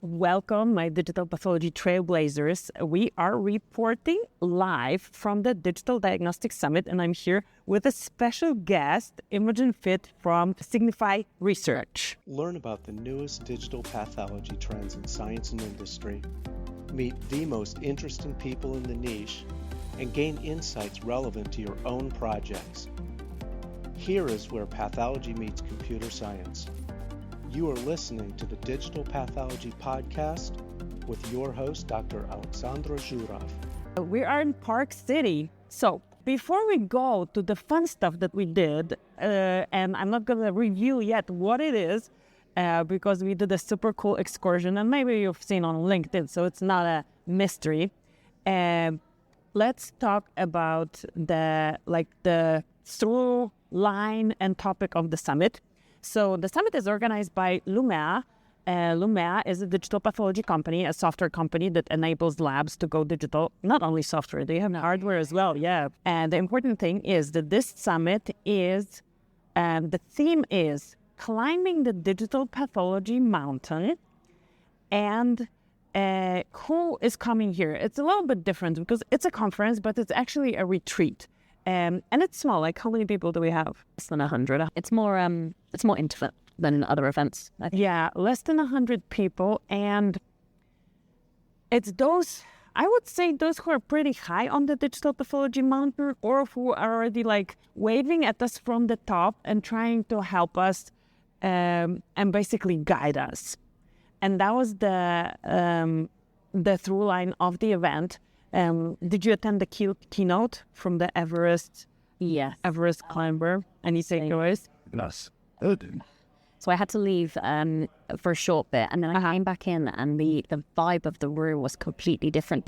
Welcome, my digital pathology trailblazers. We are reporting live from the Digital Diagnostics Summit, and I'm here with a special guest, Imogen Fit from Signify Research. Learn about the newest digital pathology trends in science and industry, meet the most interesting people in the niche, and gain insights relevant to your own projects. Here is where pathology meets computer science. You are listening to the Digital Pathology Podcast with your host, Dr. Alexandra Zhurov. We are in Park City. So before we go to the fun stuff that we did, and I'm not going to review yet what it is, because we did a super cool excursion, and maybe you've seen on LinkedIn, so it's not a mystery. Let's talk about the through line and topic of the summit. So the summit is organized by Lumea. Lumea is a digital pathology company, a software company that enables labs to go digital. Not only software, they have hardware as well, yeah. And the important thing is that this summit is, the theme is climbing the Digital Pathology Mountain. And who is coming here? It's a little bit different because it's a conference, but it's actually a retreat. And it's small. Like, how many people do we have? Less than 100. It's more intimate than other events, I think. Yeah, less than 100 people. And it's those, I would say, those who are pretty high on the Digital Pathology Mountain, or who are already waving at us from the top and trying to help us and basically guide us. And that was the through line of the event. Did you attend the keynote from the Everest? Yes. Everest climber? Any takeaways? Yes. So I had to leave for a short bit, and then I came back in, and the vibe of the room was completely different.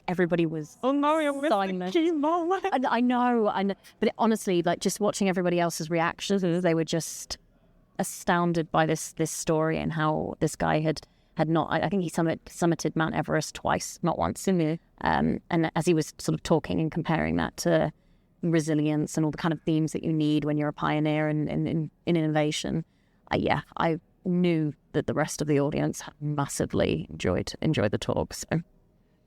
Everybody was Oh no, you missed the keynote. I know. But honestly, just watching everybody else's reactions, they were just astounded by this story and how this guy had not, I think he summited Mount Everest twice, not once. And as he was sort of talking and comparing that to resilience and all the kind of themes that you need when you're a pioneer in innovation, I knew that the rest of the audience had massively enjoyed the talk. So.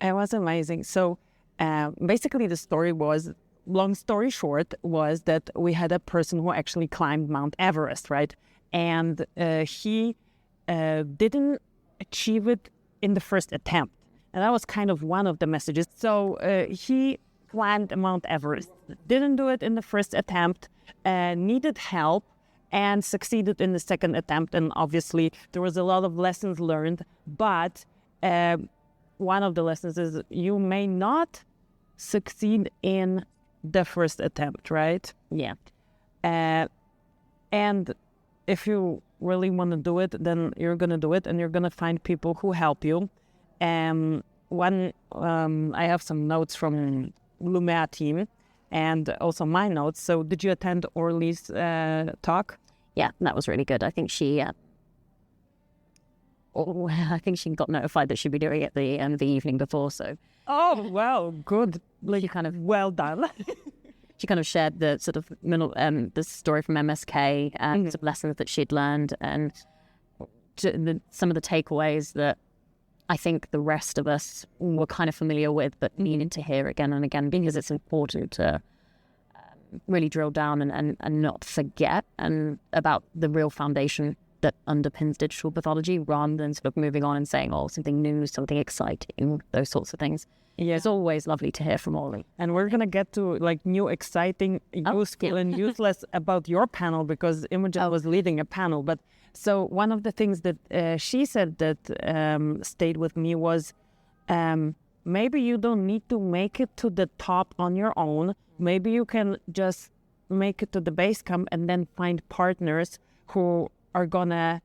It was amazing. So basically the story was, long story short, was that we had a person who actually climbed Mount Everest, right? And he didn't achieve it in the first attempt. And that was kind of one of the messages. So he climbed Mount Everest, didn't do it in the first attempt, needed help, and succeeded in the second attempt. And obviously there was a lot of lessons learned, but one of the lessons is you may not succeed in the first attempt, right? Yeah. And if you really want to do it, then you're going to do it, and you're going to find people who help you. I have some notes from Lumea team and also my notes. So did you attend Orly's talk? Yeah, that was really good. I think she got notified that she'd be doing it the evening before. So. Oh, well, good. Well done. She kind of shared the sort of the story from MSK and some lessons that she'd learned, and some of the takeaways that I think the rest of us were kind of familiar with, but needed to hear again and again, because it's important to really drill down and not forget and about the real foundation that underpins digital pathology, rather than sort of moving on and saying, oh, something new, something exciting, those sorts of things. Yeah. It's always lovely to hear from Orly. And we're going to get to new, exciting, useful and useless about your panel, because Imogen was leading a panel. But so one of the things that she said that stayed with me was maybe you don't need to make it to the top on your own. Maybe you can just make it to the base camp and then find partners who are going to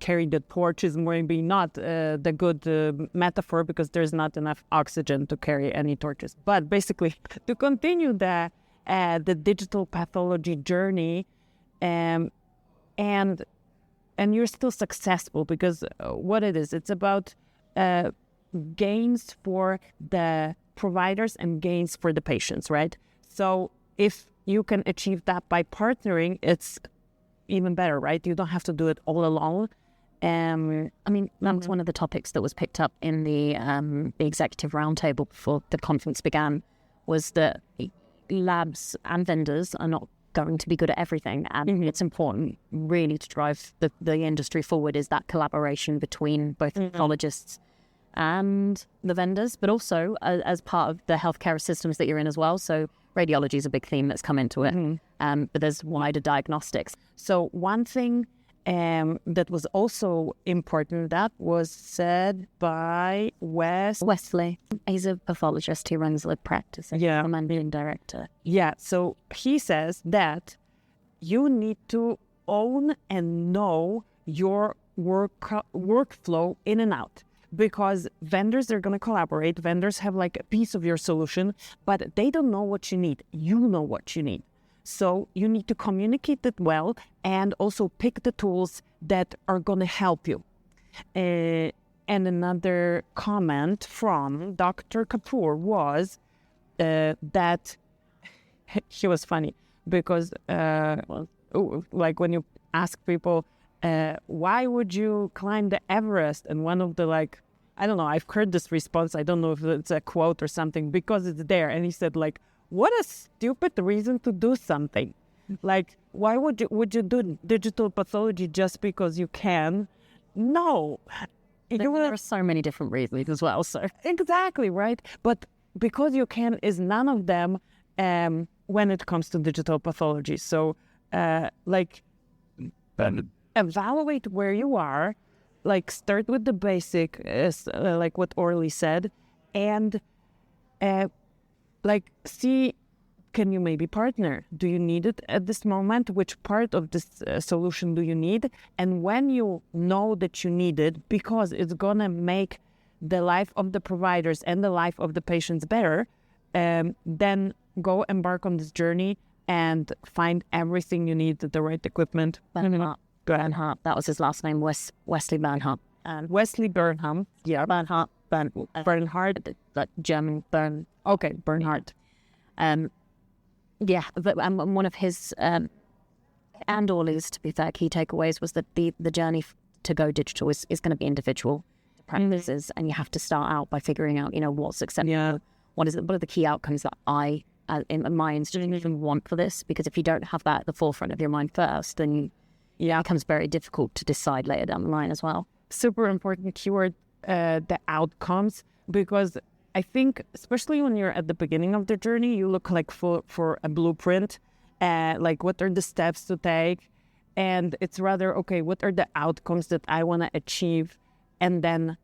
carry the torch is maybe not the good metaphor, because there's not enough oxygen to carry any torches. But basically, to continue the digital pathology journey, and you're still successful, because what it is, it's about gains for the providers and gains for the patients, right? So if you can achieve that by partnering, it's even better, right? You don't have to do it all alone. I mean, that was one of the topics that was picked up in the executive roundtable before the conference began, was that labs and vendors are not going to be good at everything, and it's important really to drive the industry forward is that collaboration between both pathologists and the vendors, but also as part of the healthcare systems that you're in as well. So radiology is a big theme that's come into it, but there's wider diagnostics. So one thing that was also important that was said by Wesley. He's a pathologist who runs lab practice and a managing director. Yeah, so he says that you need to own and know your workflow in and out, because vendors are going to collaborate. Vendors have like a piece of your solution, but they don't know what you need. You know what you need. So you need to communicate it well and also pick the tools that are going to help you. And another comment from Dr. Kapoor was that he was funny because like when you ask people, why would you climb the Everest? And one of the I don't know, I've heard this response. I don't know if it's a quote or something, because it's there. And he said what a stupid reason to do something. Like, why would you do digital pathology just because you can? No. There are so many different reasons as well. So exactly, right? But because you can is none of them when it comes to digital pathology. So, evaluate where you are, start with the basic, like what Orly said, and see, can you maybe partner? Do you need it at this moment? Which part of this solution do you need? And when you know that you need it, because it's going to make the life of the providers and the life of the patients better, then go embark on this journey and find everything you need, the right equipment. Bernhardt. That was his last name, Wesley Bernhardt. Wesley Bernhardt. Yeah, Bernhardt. Like German Bern. Okay, Bernhardt. But one of his and Orly's, to be fair, key takeaways was that the journey to go digital is going to be individual practices, and you have to start out by figuring out, what's acceptable. What are the key outcomes that I, in my institution, want for this? Because if you don't have that at the forefront of your mind first, then it becomes very difficult to decide later down the line as well. Super important keyword, the outcomes, because I think, especially when you're at the beginning of the journey, you look for a blueprint, what are the steps to take, and it's rather, okay, what are the outcomes that I want to achieve, and then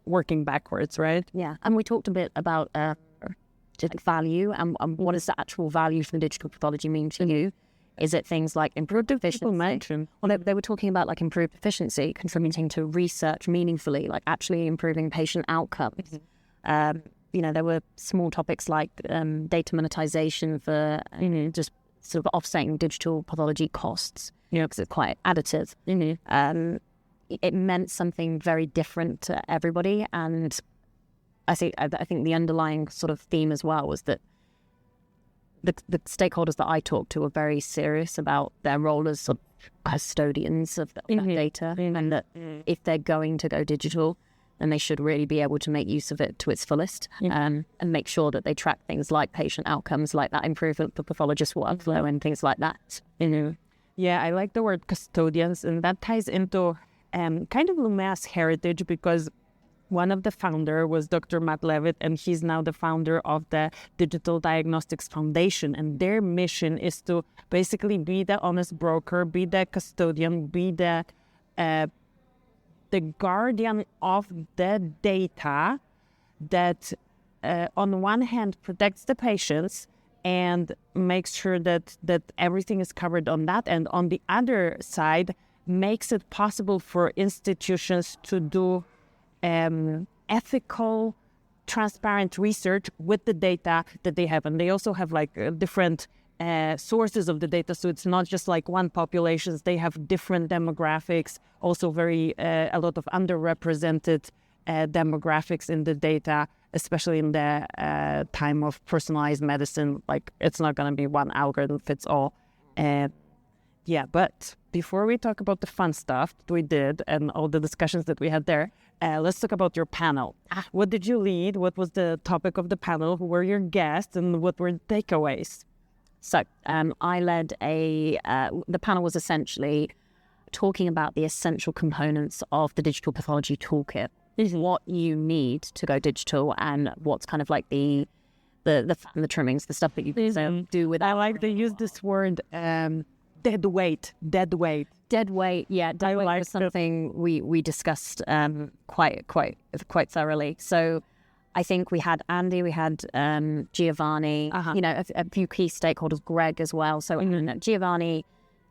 working backwards, right? Yeah, and we talked a bit about value and what does the actual value from digital pathology mean to you? Is it things like improved efficiency? Well, they were talking about improved efficiency, contributing to research meaningfully, actually improving patient outcomes. There were small topics like data monetization for just sort of offsetting digital pathology costs. Because it's quite additive. It meant something very different to everybody, and I think the underlying sort of theme as well was that the stakeholders that I talked to are very serious about their role as sort of custodians of that data, and that if they're going to go digital, then they should really be able to make use of it to its fullest, and make sure that they track things like patient outcomes, like that improvement for pathologist workflow and things like that. Yeah, I like the word custodians, and that ties into kind of Lumea's heritage, because one of the founder was Dr. Matt Levitt, and he's now the founder of the Digital Diagnostics Foundation. And their mission is to basically be the honest broker, be the custodian, be the guardian of the data that on one hand protects the patients and makes sure that everything is covered on that, and on the other side makes it possible for institutions to do ethical, transparent research with the data that they have. And they also have different sources of the data. So it's not just one populations. They have different demographics, also a lot of underrepresented demographics in the data, especially in the time of personalized medicine. It's not going to be one algorithm fits all. Yeah, but before we talk about the fun stuff that we did and all the discussions that we had there, let's talk about your panel. What did you lead? What was the topic of the panel? Who were your guests and what were the takeaways? So I led the panel was essentially talking about the essential components of the digital pathology toolkit. This is what you need to go digital and what's kind of like the fat and the trimmings, the stuff that you do with. I like they use this word, dead weight. Yeah, dead weight was something we discussed quite thoroughly. So I think we had Andy, we had Giovanni, a few key stakeholders, Greg as well. So Giovanni,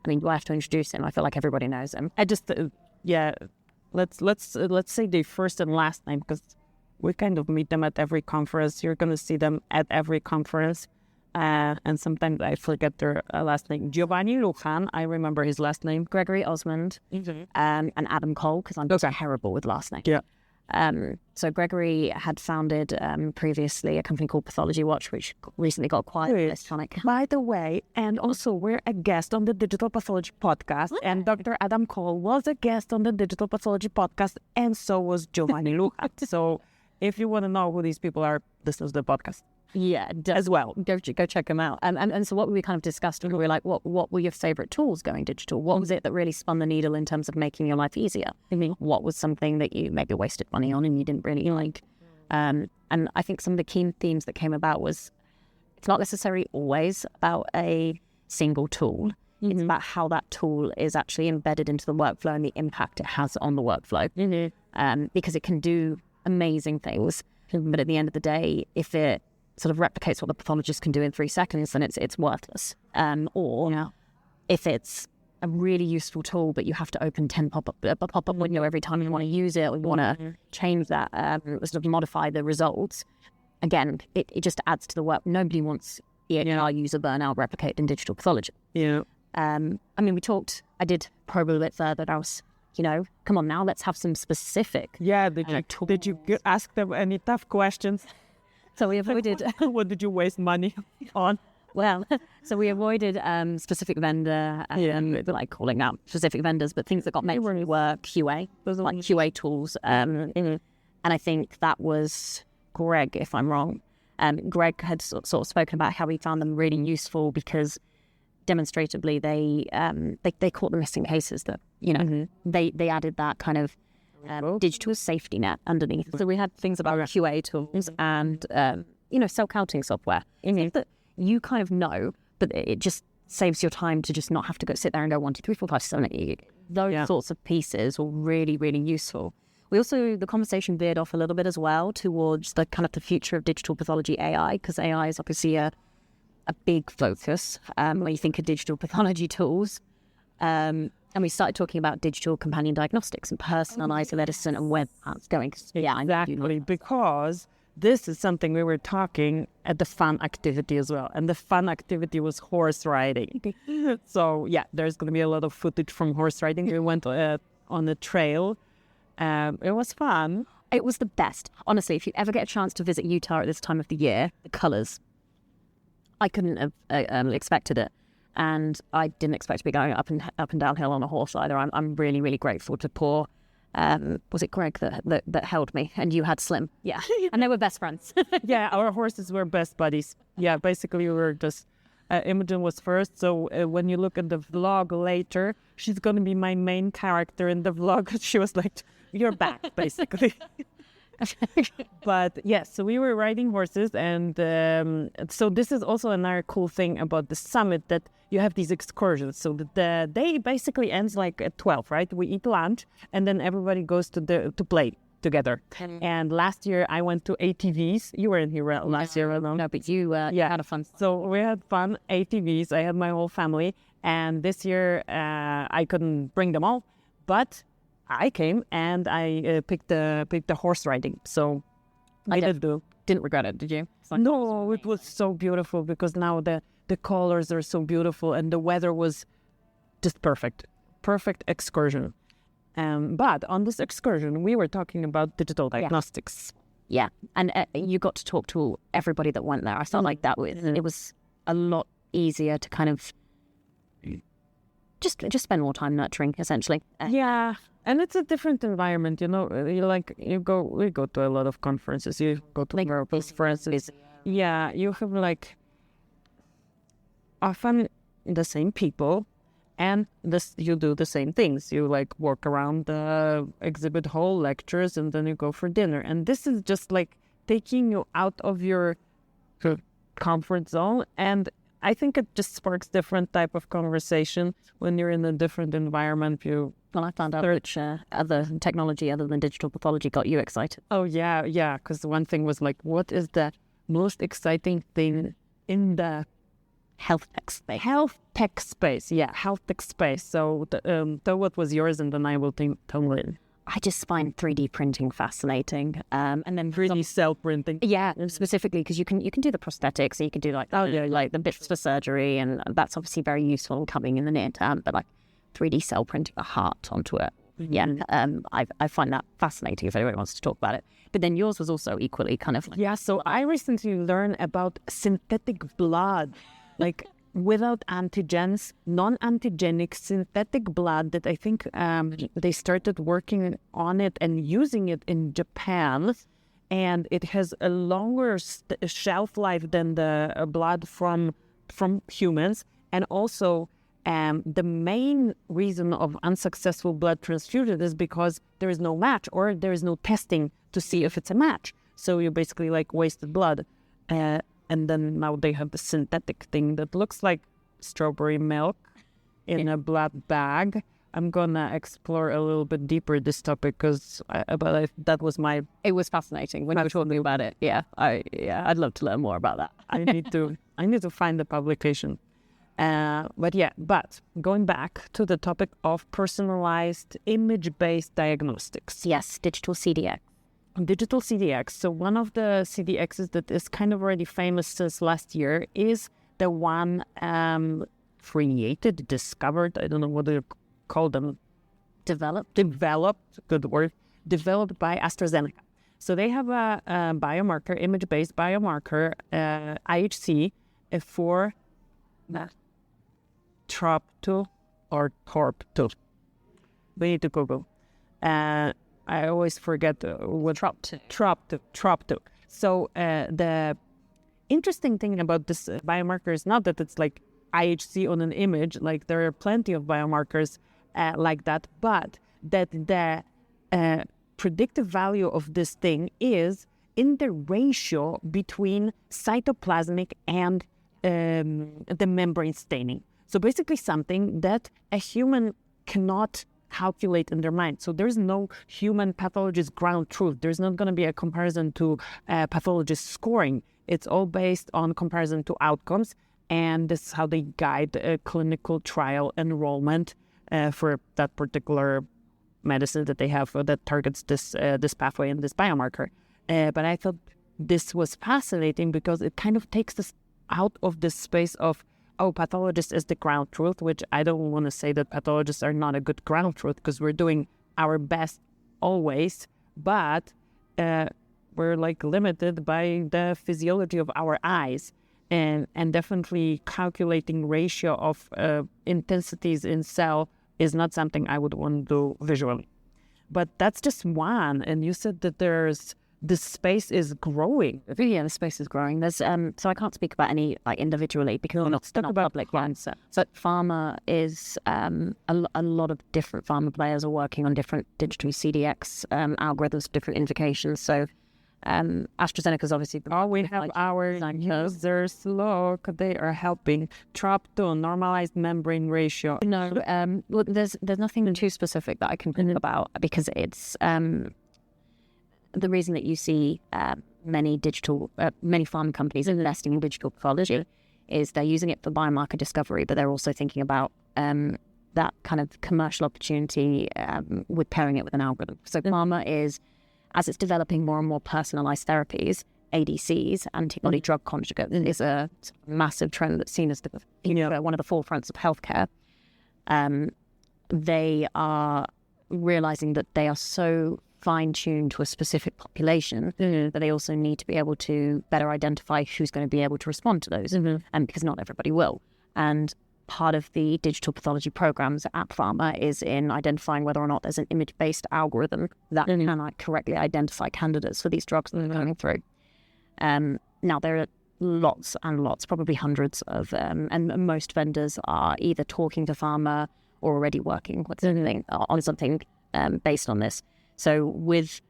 I mean, do I have to introduce him? I feel like everybody knows him. I just, let's say the first and last name, because we kind of meet them at every conference. You're going to see them at every conference. And sometimes I forget their last name. Giovanni Lujan, I remember his last name. Gregory Osmond, and Adam Cole, because I'm terrible with last names. Yeah. So Gregory had founded previously a company called Pathology Watch, which recently got quite electronic. By the way, and also we're a guest on the Digital Pathology podcast, and Dr. Adam Cole was a guest on the Digital Pathology podcast, and so was Giovanni Lujan. So if you want to know who these people are, this is the podcast. Yeah, as well. Go check them out. And so what we kind of discussed, we were like, what were your favorite tools going digital? What was it that really spun the needle in terms of making your life easier? What was something that you maybe wasted money on and you didn't really like? And I think some of the key themes that came about was it's not necessarily always about a single tool. It's about how that tool is actually embedded into the workflow and the impact it has on the workflow. Because it can do amazing things, but at the end of the day, if it sort of replicates what the pathologist can do in 3 seconds, then it's worthless. If it's a really useful tool, but you have to open 10 pop-up window every time you want to use it, or you want to change that, sort of modify the results, again, it just adds to the work. Nobody wants EHR user burnout replicated in digital pathology. Yeah. I mean, I did probe a little bit further. I was, come on now, let's have some specific. Yeah, did you ask them any tough questions? So we avoided... What did you waste money on? Well, so we avoided specific vendor, like calling out specific vendors, but things that got mentioned were QA, like QA tools. And I think that was Greg, if I'm wrong. Greg had sort of spoken about how he found them really useful because demonstratively they caught the missing cases that, they added that kind of digital safety net underneath. So we had things about QA tools and, cell-counting software. Things that you kind of know, but it just saves your time to just not have to go sit there and go 1, 2, 3, 4, 5, 6, 7, 8. Those sorts of pieces were really, really useful. The conversation veered off a little bit as well towards the kind of the future of digital pathology AI, because AI is obviously a big focus when you think of digital pathology tools. And we started talking about digital companion diagnostics and personalized medicine and where that's going. Yeah, exactly, because this is something we were talking at the fun activity as well. And the fun activity was horse riding. So, there's going to be a lot of footage from horse riding. We went on the trail. It was fun. It was the best. Honestly, if you ever get a chance to visit Utah at this time of the year, the colors, I couldn't have expected it. And I didn't expect to be going up and downhill on a horse either. I'm really, really grateful to poor... was it Greg that held me and you had Slim? Yeah. And they were best friends. Yeah, our horses were best buddies. Yeah, basically we were just... Imogen was first, so when you look at the vlog later, she's going to be my main character in the vlog. She was like, you're back, basically. But yes, so we were riding horses, and so this is also another cool thing about the summit, that you have these excursions. So the day basically ends like at 12, right? We eat lunch, and then everybody goes to play together. And last year I went to ATVs. You weren't here last year alone. No, but you had a fun. So we had fun ATVs. I had my whole family, and this year I couldn't bring them all, but I came and I picked the horse riding. So I didn't regret it, did you? No, it was so beautiful because now the colors are so beautiful and the weather was just perfect excursion. But on this excursion, we were talking about digital diagnostics. Yeah, and you got to talk to everybody that went there. I felt like it was a lot easier to kind of just spend more time nurturing, essentially. Yeah, and it's a different environment, we go to a lot of conferences. You go to conferences. Yeah, you have like often the same people, and you do the same things. You like walk around the exhibit hall, lectures, and then you go for dinner. And this is just like taking you out of your comfort zone. And I think it just sparks different type of conversation when you're in a different environment. Well, I found out which other technology other than digital pathology got you excited. Oh, yeah. Because one thing was like, what is the most exciting thing in the health tech space? Health tech space. So tell what was yours, and then I will tell it. I just find 3D printing fascinating, and then 3D cell printing. Yeah, specifically because you can do the prosthetics, and you can do like the bits for surgery, and that's obviously very useful and coming in the near term. But like 3D cell printing a heart onto it, I find that fascinating. If anyone wants to talk about it, but then yours was also equally kind of like, So I recently learned about synthetic blood, like without antigens, non-antigenic synthetic blood that I think they started working on it and using it in Japan, and it has a longer shelf life than the blood from humans. And also the main reason of unsuccessful blood transfusion is because there is no match, or there is no testing to see if it's a match. So you basically like wasted blood. And then now they have the synthetic thing that looks like strawberry milk in a blood bag. I'm gonna explore a little bit deeper this topic because that was It was fascinating when you were talking about it. I'd love to learn more about that. I need to find the publication. But going back to the topic of personalized image-based diagnostics. Yes, digital CDX. Digital CDX. So one of the CDXs that is kind of already famous since last year is the one discovered, I don't know what you call them. Developed, good word, developed by AstraZeneca. So they have a biomarker, image-based biomarker, IHC, for TROP2 or TORP2. We need to Google. I always forget what TROP2. So the interesting thing about this biomarker is not that it's like IHC on an image, like there are plenty of biomarkers like that, but that the predictive value of this thing is in the ratio between cytoplasmic and the membrane staining. So basically something that a human cannot calculate in their mind. So there's no human pathologist ground truth. There's not going to be a comparison to pathologist scoring. It's all based on comparison to outcomes, and this is how they guide clinical trial enrollment for that particular medicine that they have that targets this pathway and this biomarker. But I thought this was fascinating because it kind of takes us out of this space of pathologist is the ground truth, which I don't want to say that pathologists are not a good ground truth because we're doing our best always, but we're like limited by the physiology of our eyes, and definitely calculating ratio of intensities in cell is not something I would want to do visually. But that's just one, and you said that this space is growing. Yeah, the space is growing. There's so I can't speak about any like individually because we're not public ones. So pharma is a lot of different pharma players are working on different digital CDX algorithms for different indications. So AstraZeneca's obviously. We have our users. Look, they are helping TROP2 normalized membrane ratio. No, well, there's nothing too specific that I can think about because it's the reason that you see many pharma companies investing in digital pathology is they're using it for biomarker discovery, but they're also thinking about that kind of commercial opportunity with pairing it with an algorithm. So pharma is, as it's developing more and more personalized therapies, ADCs, antibody drug conjugates, is a massive trend that's seen as one of the forefronts of healthcare. They are realizing that they are so fine-tuned to a specific population that they also need to be able to better identify who's going to be able to respond to those, and because not everybody will. And part of the digital pathology programs at Pharma is in identifying whether or not there's an image-based algorithm that can correctly identify candidates for these drugs that are going through. Now, there are lots and lots, probably hundreds of, and most vendors are either talking to Pharma or already working with something based on this. So with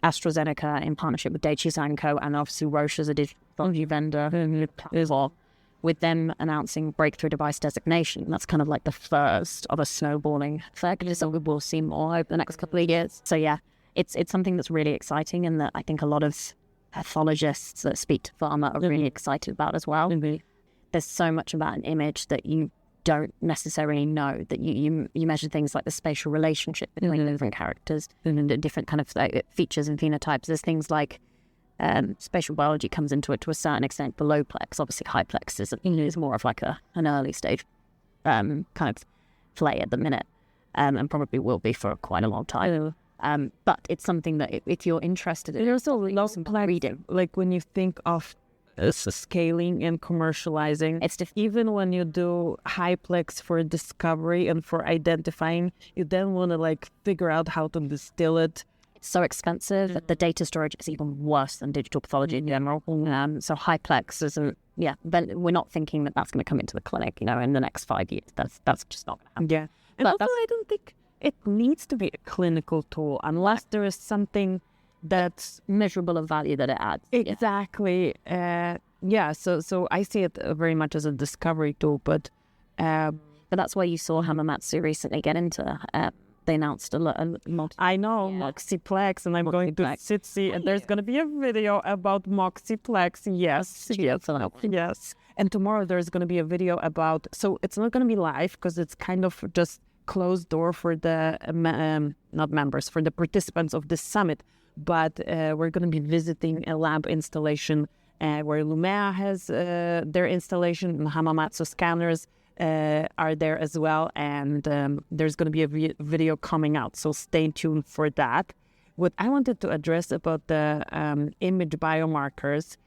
AstraZeneca in partnership with Daiichi Sankyo, and obviously Roche as a digital pathology vendor, with them announcing breakthrough device designation, that's kind of like the first of a snowballing effect. So we will see more over the next couple of years. So yeah, it's something that's really exciting, and that I think a lot of pathologists that speak to Pharma are really excited about as well. There's so much about an image that you don't necessarily know, that you measure things like the spatial relationship between different characters and the different kind of features and phenotypes. There's things like spatial biology comes into it to a certain extent below plex. Obviously high plex is more of like an early stage kind of play at the minute, and probably will be for quite a long time. But it's something that if you're interested in, there's also low plex reading. Like when you think of scaling and commercializing, it's even when you do high plex for discovery and for identifying, you then want to like figure out how to distill it. It's so expensive that the data storage is even worse than digital pathology in general. So high plex isn't, then we're not thinking that that's going to come into the clinic, in the next 5 years. That's just not going to happen. Yeah. And also I don't think it needs to be a clinical tool unless there is something that's measurable of value that it adds. Exactly. So I see it very much as a discovery tool, but that's why you saw Hamamatsu recently get into. They announced a multi. I know Moxiplex, and I'm going to SITSI, and there's going to be a video about Moxiplex. Yes. And tomorrow there's going to be a video about. So it's not going to be live because it's kind of just closed door for the not members, for the participants of this summit. But we're going to be visiting a lab installation where Lumea has their installation, and Hamamatsu scanners are there as well. And there's going to be a video coming out, so stay tuned for that. What I wanted to address about the image biomarkers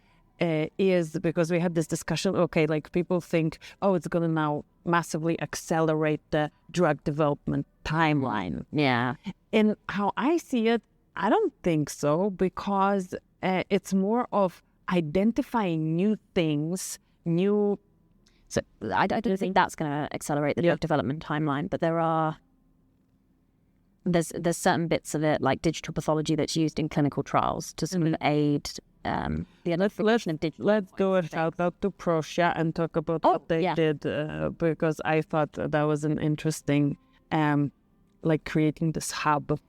is because we had this discussion, like people think, it's going to now massively accelerate the drug development timeline. Yeah. And how I see it, I don't think so, because it's more of identifying new things, So I don't think that's going to accelerate the drug development timeline, but there's certain bits of it, like digital pathology, that's used in clinical trials to sort of aid the identification of digital. Let's do a shout out to Proscia and talk about what they did, because I thought that was an interesting, creating this hub.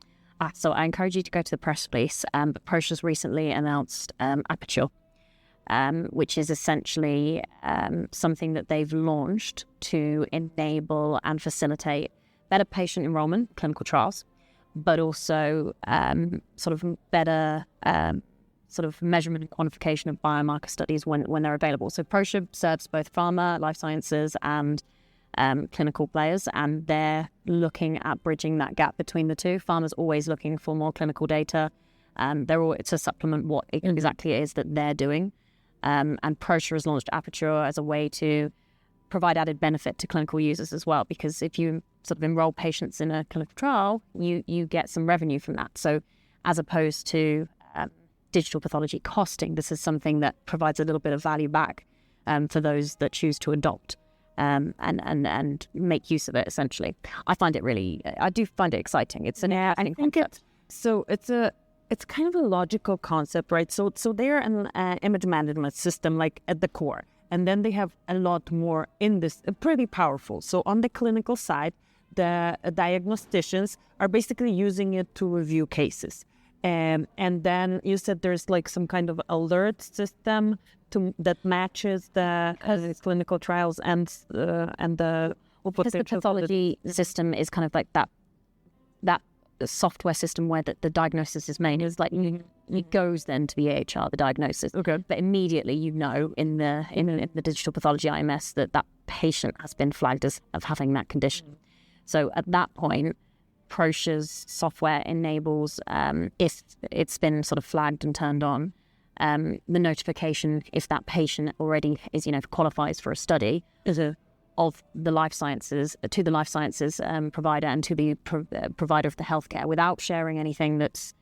So I encourage you to go to the press release. But Proscia's recently announced Aperture, which is essentially something that they've launched to enable and facilitate better patient enrollment, clinical trials, but also sort of better sort of measurement and quantification of biomarker studies when they're available. So Proscia serves both pharma, life sciences, and clinical players, and they're looking at bridging that gap between the two. Pharma's always looking for more clinical data. To supplement what exactly it is that they're doing. And Proscia has launched Aperture as a way to provide added benefit to clinical users as well, because if you sort of enroll patients in a clinical trial, you get some revenue from that. So as opposed to digital pathology costing, this is something that provides a little bit of value back for those that choose to adopt and make use of it, essentially. I do find it exciting. It's an exciting concept. It's kind of a logical concept, right? So they're an image management system, like at the core. And then they have a lot more in this, pretty powerful. So on the clinical side, the diagnosticians are basically using it to review cases. And then you said there's like some kind of alert system that matches the clinical trials and the... Because the pathology system is kind of like that software system where the diagnosis is made. It's like it goes then to the EHR, the diagnosis. Okay. But immediately in the digital pathology IMS that patient has been flagged as of having that condition. So at that point, Proscia's software enables, if it's been sort of flagged and turned on, the notification if that patient already is, qualifies for a study, of the life sciences to the life sciences provider and to the provider of the healthcare without sharing anything that's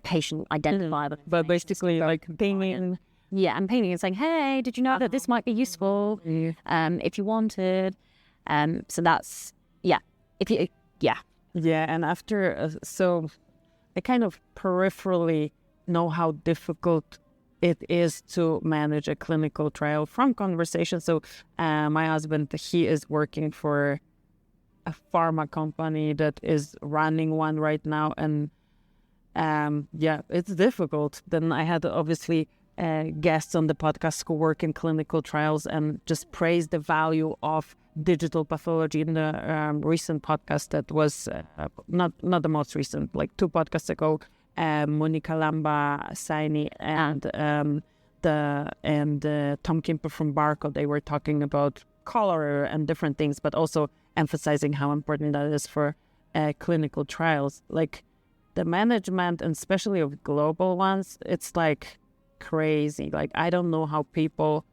patient identifiable. But basically, like pinging. Yeah, and pinging and saying, hey, did you know that this might be useful if you wanted? So that's, Yeah, and after, so I kind of peripherally know how difficult it is to manage a clinical trial from conversation. So my husband, he is working for a pharma company that is running one right now. And it's difficult. Then I had obviously guests on the podcast who work in clinical trials and just praise the value of digital pathology in the recent podcast that was not the most recent, like 2 podcasts ago. Monica Lamba Saini and Tom Kimper from Barco, they were talking about color and different things, but also emphasizing how important that is for clinical trials. Like the management, and especially of global ones, it's like crazy. Like I don't know how people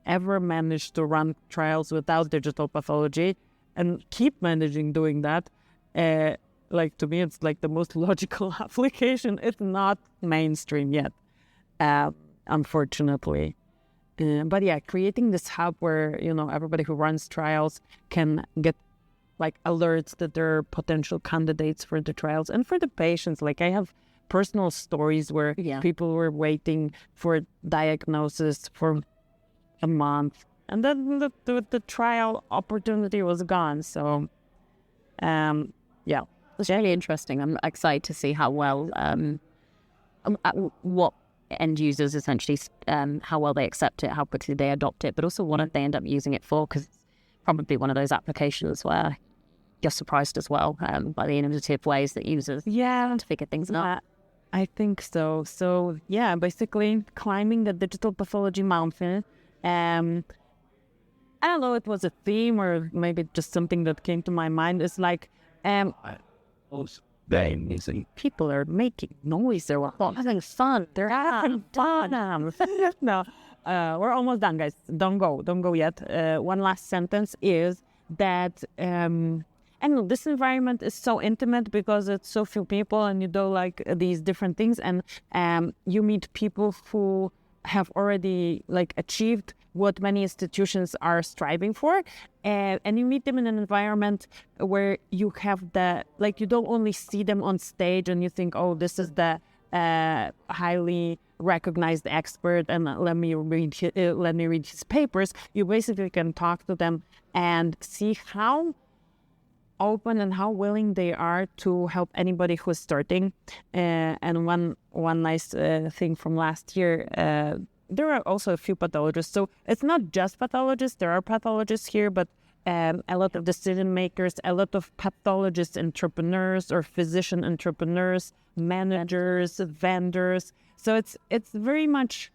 ever manage to run trials without digital pathology and keep managing doing that. Like to me, it's like the most logical application. It's not mainstream yet, unfortunately. But yeah, creating this hub where, everybody who runs trials can get like alerts that there are potential candidates for the trials and for the patients. Like I have personal stories where people were waiting for diagnosis for a month and then the trial opportunity was gone. So, it's really interesting. I'm excited to see how well, what end users essentially, how well they accept it, how quickly they adopt it, but also what they end up using it for, because it's probably one of those applications where you're surprised as well by the innovative ways that users to figure things out. I think so. So yeah, basically climbing the Digital Pathology Mountain. I don't know, it was a theme or maybe just something that came to my mind. It's like, people are making noise. They're having fun. They're having fun. No, we're almost done, guys. Don't go yet. One last sentence is that and this environment is so intimate because it's so few people and you do like these different things, and you meet people who have already like achieved what many institutions are striving for, and you meet them in an environment where you have you don't only see them on stage and you think, oh, this is the highly recognized expert and let me read his papers. You basically can talk to them and see how open and how willing they are to help anybody who's starting. And one nice thing from last year, there are also a few pathologists. So it's not just pathologists. There are pathologists here, but a lot of decision makers, a lot of pathologist entrepreneurs or physician entrepreneurs, managers, vendors. So it's very much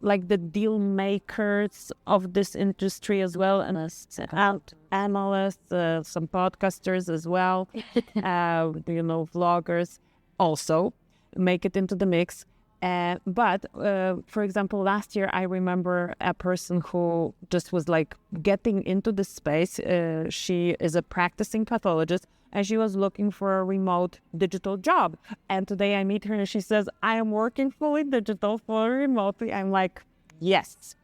like the deal makers of this industry as well, and analysts, some podcasters as well, vloggers also make it into the mix. But for example, last year I remember a person who just was like getting into the space. She is a practicing pathologist and she was looking for a remote digital job. And today I meet her and she says, I am working fully digital, fully remotely. I'm like, yes,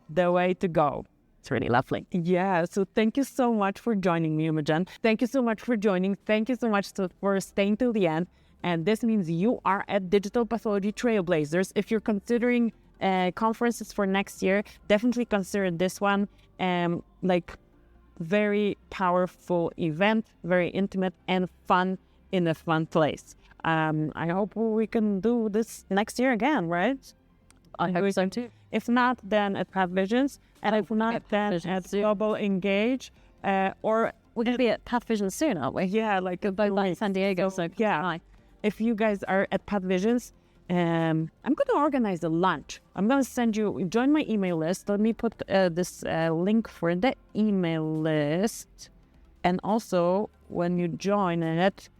the way to go. It's really lovely. Yeah, so thank you so much for joining me, Imogen. Thank you so much for joining. Thank you so much for staying till the end. And this means you are at Digital Pathology Trailblazers. If you're considering conferences for next year, definitely consider this one. Very powerful event, very intimate and fun in a fun place. I hope we can do this next year again, right? I hope so too. If not, then at Path Visions, and if not, then at Global Engage, or we're going to be at Path Visions soon, aren't we? Yeah, like both San Diego. So yeah. If you guys are at Path Visions, I'm going to organize a lunch. I'm going to send you, join my email list. Let me put this link for the email list. And also, when you join it,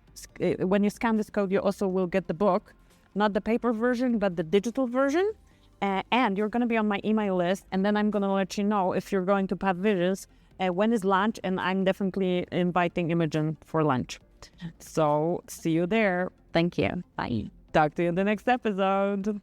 when you scan this code, you also will get the book. Not the paper version, but the digital version. and you're going to be on my email list, and then I'm going to let you know if you're going to Path Visions, when is lunch, and I'm definitely inviting Imogen for lunch. So see you there. Thank you. Bye. Talk to you in the next episode.